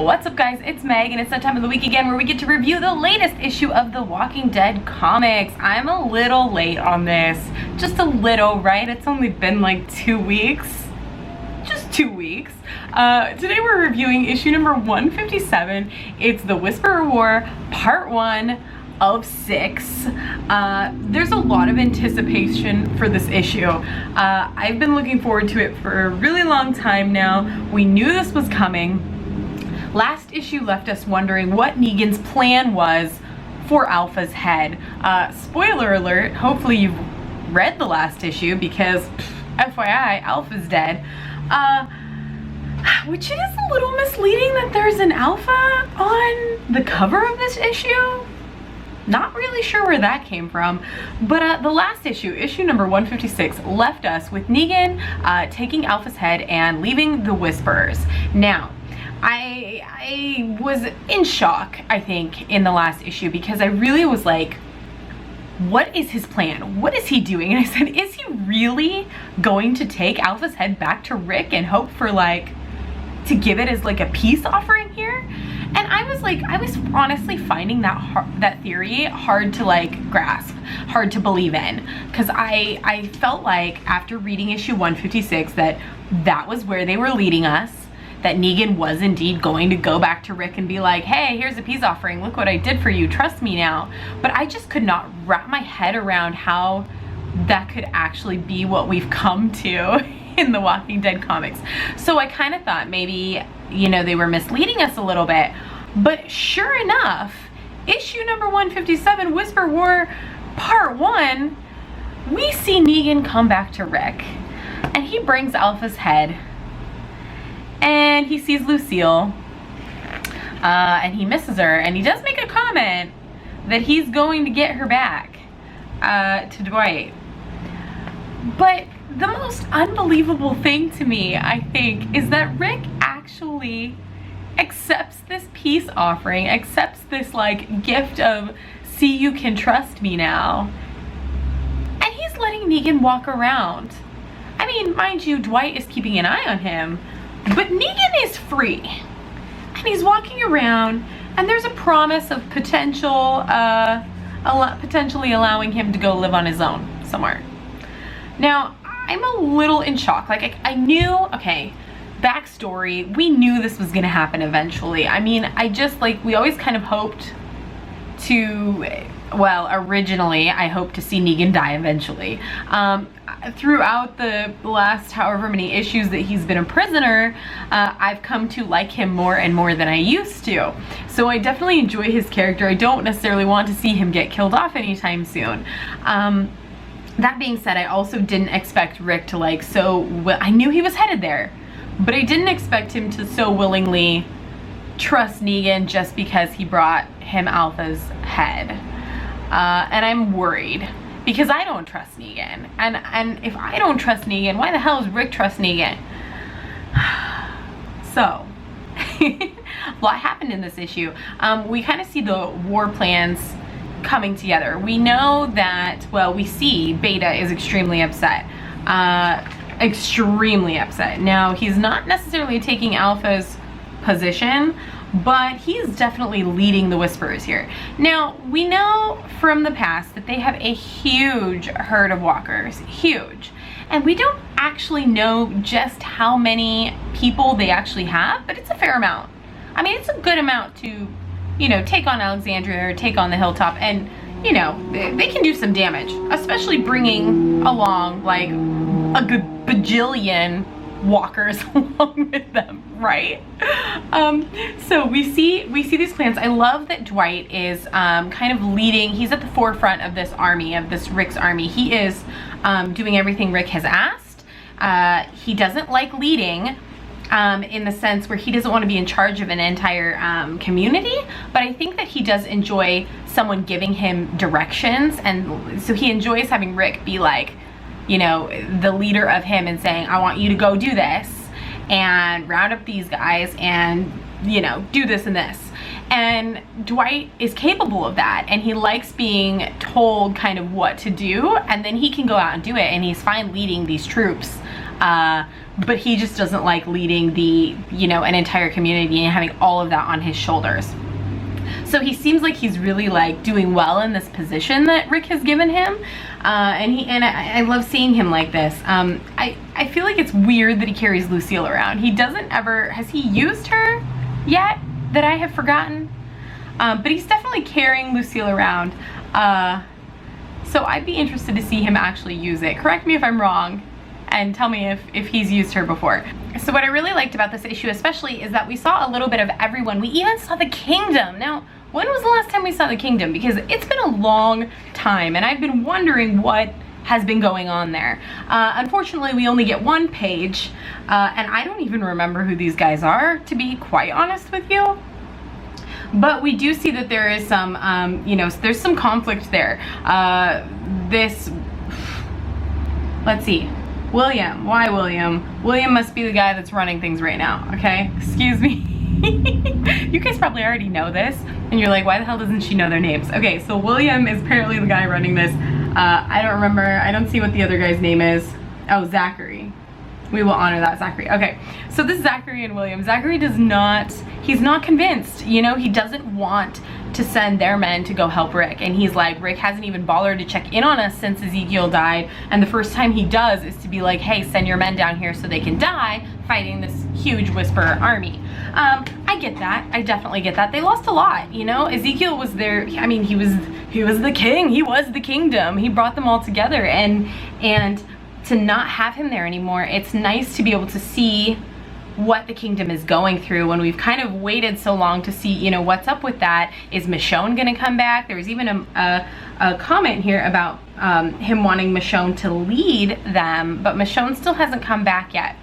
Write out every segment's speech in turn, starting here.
What's up, guys? It's Meg, and it's that time of the week again where we get to review the latest issue of the Walking Dead comics. I'm a little late on this, just a little, right? It's only been like 2 weeks, just 2 weeks. Today we're reviewing issue number 157. It's the Whisperer War Part 1 of 6. There's a lot of anticipation for this issue. I've been looking forward to it for a really long time now. We knew this was coming. Last issue left us wondering what Negan's plan was for Alpha's head. Spoiler alert, hopefully you've read the last issue because FYI, Alpha's dead. Which it is a little misleading that there's an Alpha on the cover of this issue. Not really sure where that came from, but the last issue, issue number 156, left us with Negan taking Alpha's head and leaving the Whisperers. Now, I was in shock, I think, in the last issue because I really was like, what is his plan? What is he doing? And I said, is he really going to take Alpha's head back to Rick and hope for to give it as a peace offering here? And I was honestly finding that theory hard to grasp, hard to believe in, because I felt like after reading issue 156 that was where they were leading us, that Negan was indeed going to go back to Rick and be like, hey, here's a peace offering, look what I did for you, trust me now. But I just could not wrap my head around how that could actually be what we've come to in the Walking Dead comics. So I kind of thought maybe, they were misleading us a little bit. But sure enough, issue number 157, Whisper War Part 1, we see Negan come back to Rick. And he brings Alpha's head. And he sees Lucille. And he misses her. And he does make a comment that he's going to get her back to Dwight. But the most unbelievable thing to me, I think, is that Rick actually accepts this peace offering, accepts this gift of, see, you can trust me now. And he's letting Negan walk around. I mean, mind you, Dwight is keeping an eye on him, but Negan is free. And he's walking around, and there's a promise of potentially allowing him to go live on his own somewhere. Now, I'm a little in shock. I knew, okay, backstory, we knew this was gonna happen eventually. I mean, we always kind of hoped to, well, originally, I hoped to see Negan die eventually. Throughout the last however many issues that he's been a prisoner, I've come to like him more and more than I used to. So I definitely enjoy his character. I don't necessarily want to see him get killed off anytime soon. That being said, I also didn't expect Rick to I knew he was headed there, but I didn't expect him to so willingly trust Negan just because he brought him Alpha's head. And I'm worried because I don't trust Negan. And if I don't trust Negan, why the hell does Rick trust Negan? So, a lot happened in this issue. We kind of see the war plans coming together. We know that, well, we see Beta is extremely upset. Extremely upset. Now, he's not necessarily taking Alpha's position, but he's definitely leading the Whisperers here. Now, we know from the past that they have a huge herd of walkers. Huge. And we don't actually know just how many people they actually have, but it's a fair amount. I mean, it's a good amount to, take on Alexandria or take on the Hilltop, and, they can do some damage, especially bringing along, a good bajillion walkers along with them, right? So we see these plans. I love that Dwight is kind of leading. He's at the forefront of this army, of this Rick's army. He is doing everything Rick has asked. He doesn't like leading in the sense where he doesn't want to be in charge of an entire community, but I think that he does enjoy someone giving him directions, and so he enjoys having Rick be the leader of him and saying, I want you to go do this and round up these guys and, do this and this. And Dwight is capable of that, and he likes being told kind of what to do, and then he can go out and do it, and he's fine leading these troops but he just doesn't like leading the, you know, an entire community and having all of that on his shoulders. So he seems like he's really like doing well in this position that Rick has given him, and I love seeing him like this. I feel like it's weird that he carries Lucille around. He doesn't ever, has he used her yet that I have forgotten? But he's definitely carrying Lucille around. So I'd be interested to see him actually use it. Correct me if I'm wrong and tell me if he's used her before. So what I really liked about this issue especially is that we saw a little bit of everyone. We even saw the Kingdom. Now, when was the last time we saw the Kingdom? Because it's been a long time and I've been wondering what has been going on there. Unfortunately, we only get one page, and I don't even remember who these guys are, to be quite honest with you. But we do see that there is some, you know, there's some conflict there. Let's see. William, why William? William must be the guy that's running things right now, okay? Excuse me. You guys probably already know this, and you're like, why the hell doesn't she know their names? Okay, so William is apparently the guy running this. I don't remember, I don't see what the other guy's name is. Oh, Zachary. We will honor that, Zachary. Okay, so this Zachary and William. Zachary does not, he's not convinced, you know, he doesn't want to send their men to go help Rick. And he's like, Rick hasn't even bothered to check in on us since Ezekiel died. And the first time he does is to be like, hey, send your men down here so they can die fighting this huge Whisperer army. I get that. I definitely get that. They lost a lot, you know? Ezekiel was there. I mean, he was the king. He was the kingdom. He brought them all together, and to not have him there anymore, it's nice to be able to see what the kingdom is going through when we've kind of waited so long to see, you know, what's up with that. Is Michonne gonna come back? There was even a comment here about him wanting Michonne to lead them, but Michonne still hasn't come back yet.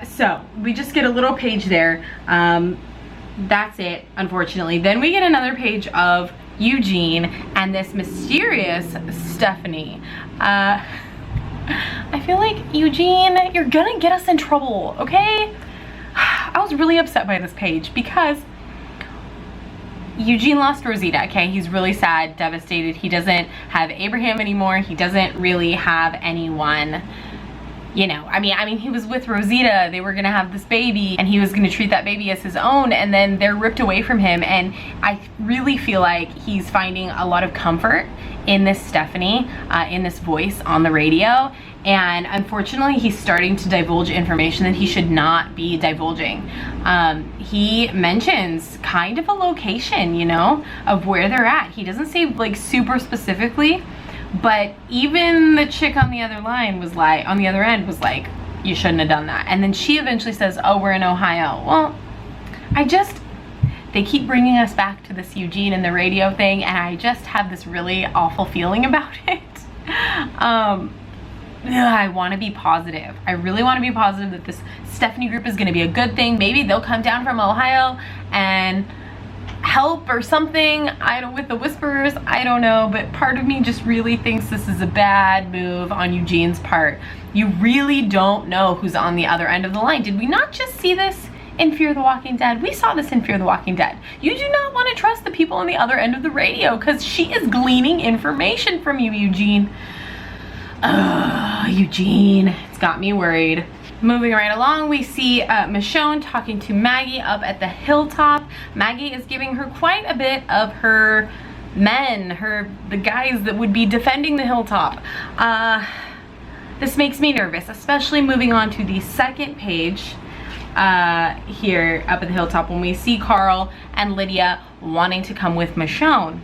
So we just get a little page there. That's it, unfortunately. Then we get another page of Eugene and this mysterious Stephanie. I feel like, Eugene, you're gonna get us in trouble, okay? I was really upset by this page because Eugene lost Rosita, okay? He's really sad, devastated. He doesn't have Abraham anymore. He doesn't really have anyone, you know. I mean, he was with Rosita. They were gonna have this baby and he was gonna treat that baby as his own, and then they're ripped away from him. And I really feel like he's finding a lot of comfort in this Stephanie, in this voice on the radio. And unfortunately, he's starting to divulge information that he should not be divulging. He mentions kind of a location, you know, of where they're at. He doesn't say like super specifically, but even the chick on the other line was like, on the other end was like, you shouldn't have done that. And then she eventually says, oh, we're in Ohio. Well, they keep bringing us back to this Eugene and the radio thing, and I just have this really awful feeling about it. I want to be positive. I really want to be positive that this Stephanie group is going to be a good thing. Maybe they'll come down from Ohio and help or something. With the Whisperers, I don't know, but part of me just really thinks this is a bad move on Eugene's part. You really don't know who's on the other end of the line. Did we not just see this in Fear the Walking Dead? We saw this in Fear the Walking Dead. You do not want to trust the people on the other end of the radio because she is gleaning information from you, Eugene. Eugene, it's got me worried. Moving right along, we see Michonne talking to Maggie up at the Hilltop. Maggie is giving her quite a bit of her men, the guys that would be defending the Hilltop. This makes me nervous, especially moving on to the second page here up at the Hilltop when we see Carl and Lydia wanting to come with Michonne.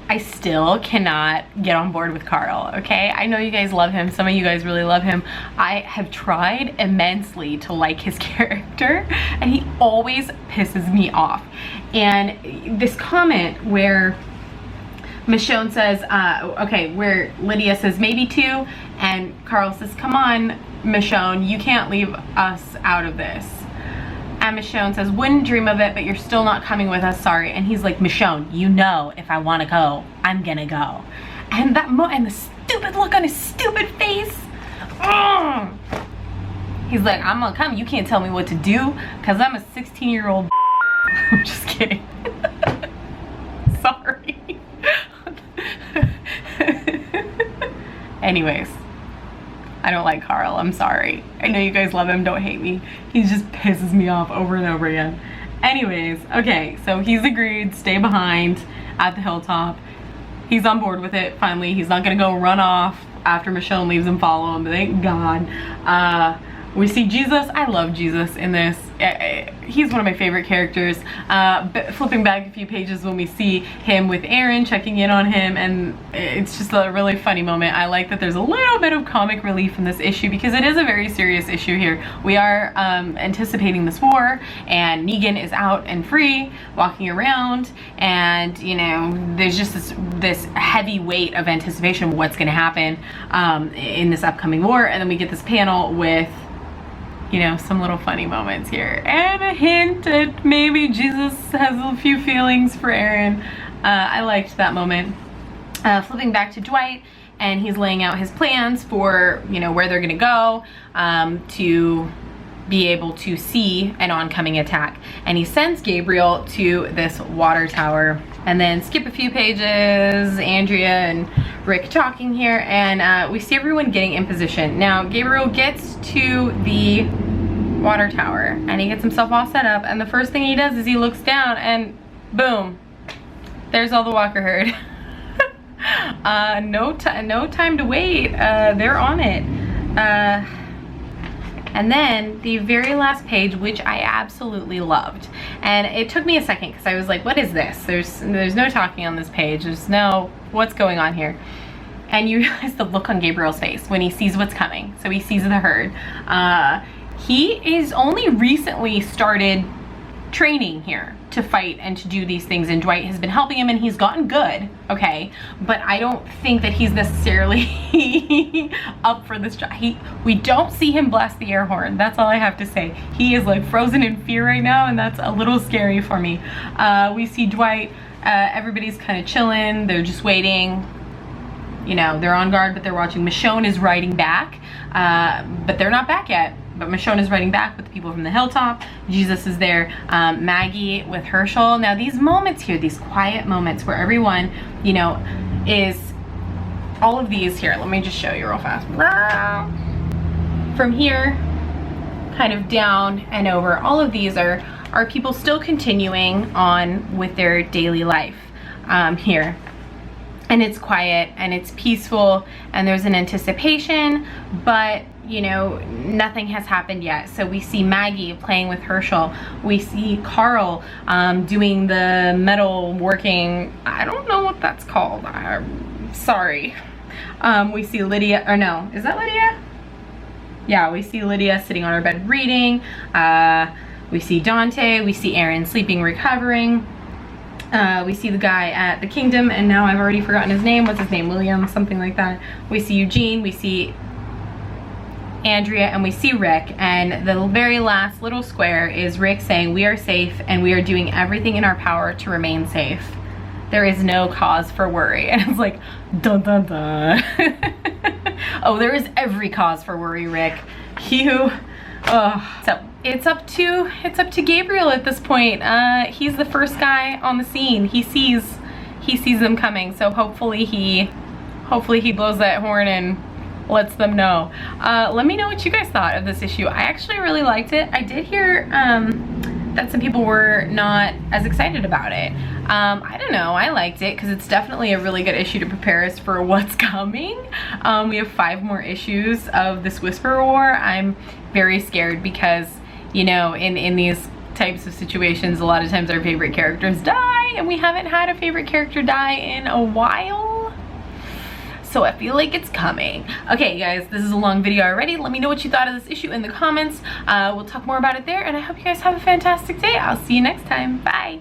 I still cannot get on board with Carl, okay? I know you guys love him. Some of you guys really love him. I have tried immensely to like his character, and he always pisses me off. And this comment where Michonne says, okay, where Lydia says maybe two, and Carl says, come on, Michonne, you can't leave us out of this. And Michonne says, wouldn't dream of it, but you're still not coming with us, sorry. And he's like, Michonne, you know if I want to go, I'm gonna go. And and the stupid look on his stupid face. Ugh. He's like, I'm gonna come, you can't tell me what to do, because I'm a 16-year-old. I'm just kidding. Sorry. Anyways, I don't like Carl, I'm sorry. I know you guys love him, don't hate me. He just pisses me off over and over again. Anyways, okay, so he's agreed, stay behind at the Hilltop. He's on board with it, finally. He's not gonna go run off after Michonne leaves and follow him, thank God. We see Jesus. I love Jesus in this. He's one of my favorite characters. But flipping back a few pages when we see him with Aaron, checking in on him, and it's just a really funny moment. I like that there's a little bit of comic relief in this issue because it is a very serious issue here. We are anticipating this war, and Negan is out and free, walking around, and you know, there's just this heavy weight of anticipation of what's going to happen in this upcoming war, and then we get this panel with, you know, some little funny moments here and a hint that maybe Jesus has a few feelings for Aaron. I liked that moment. Flipping back to Dwight, and he's laying out his plans for, you know, where they're gonna go to be able to see an oncoming attack, and he sends Gabriel to this water tower. And then skip a few pages, Andrea and Rick talking here, and we see everyone getting in position. Now Gabriel gets to the water tower and he gets himself all set up, and the first thing he does is he looks down and boom, there's all the Walker herd. No time to wait, they're on it. And then the very last page, which I absolutely loved, and it took me a second because I was like, what is this? There's no talking on this page, there's no, what's going on here? And you realize the look on Gabriel's face when he sees what's coming. So he sees the herd. He is only recently started training here to fight and to do these things, and Dwight has been helping him and he's gotten good, okay, but I don't think that he's necessarily up for this job. We don't see him blast the air horn, that's all I have to say. He is like frozen in fear right now, and that's a little scary for me. We see Dwight, everybody's kind of chilling, they're just waiting, you know, they're on guard, but they're watching. Michonne is riding back, but they're not back yet. But Michonne is riding back with the people from the Hilltop. Jesus is there. Maggie with Herschel. Now these moments here, these quiet moments where everyone, you know, is, all of these here, let me just show you real fast. From here, kind of down and over, all of these are people still continuing on with their daily life here. And it's quiet and it's peaceful and there's an anticipation, but you know, nothing has happened yet. So we see Maggie playing with Herschel. We see Carl doing the metal working, I don't know what that's called. I'm sorry. We see Lydia, or no, is that Lydia? Yeah, we see Lydia sitting on her bed reading. We see Dante, we see Aaron sleeping, recovering. We see the guy at the Kingdom, and now I've already forgotten his name. What's his name? William, something like that. We see Eugene, we see Andrea, and we see Rick, and the very last little square is Rick saying, we are safe and we are doing everything in our power to remain safe. There is no cause for worry. And it's like, dun dun dun. Oh, there is every cause for worry, Rick. So it's up to Gabriel at this point. He's the first guy on the scene. He sees them coming, so hopefully he blows that horn and lets them know. Let me know what you guys thought of this issue. I actually really liked it. I did hear that some people were not as excited about it. I don't know, I liked it because it's definitely a really good issue to prepare us for what's coming. We have 5 more issues of this Whisper War. I'm very scared because, you know, in these types of situations, a lot of times our favorite characters die, and we haven't had a favorite character die in a while. So I feel like it's coming. Okay guys, this is a long video already. Let me know what you thought of this issue in the comments. We'll talk more about it there, and I hope you guys have a fantastic day. I'll see you next time. Bye.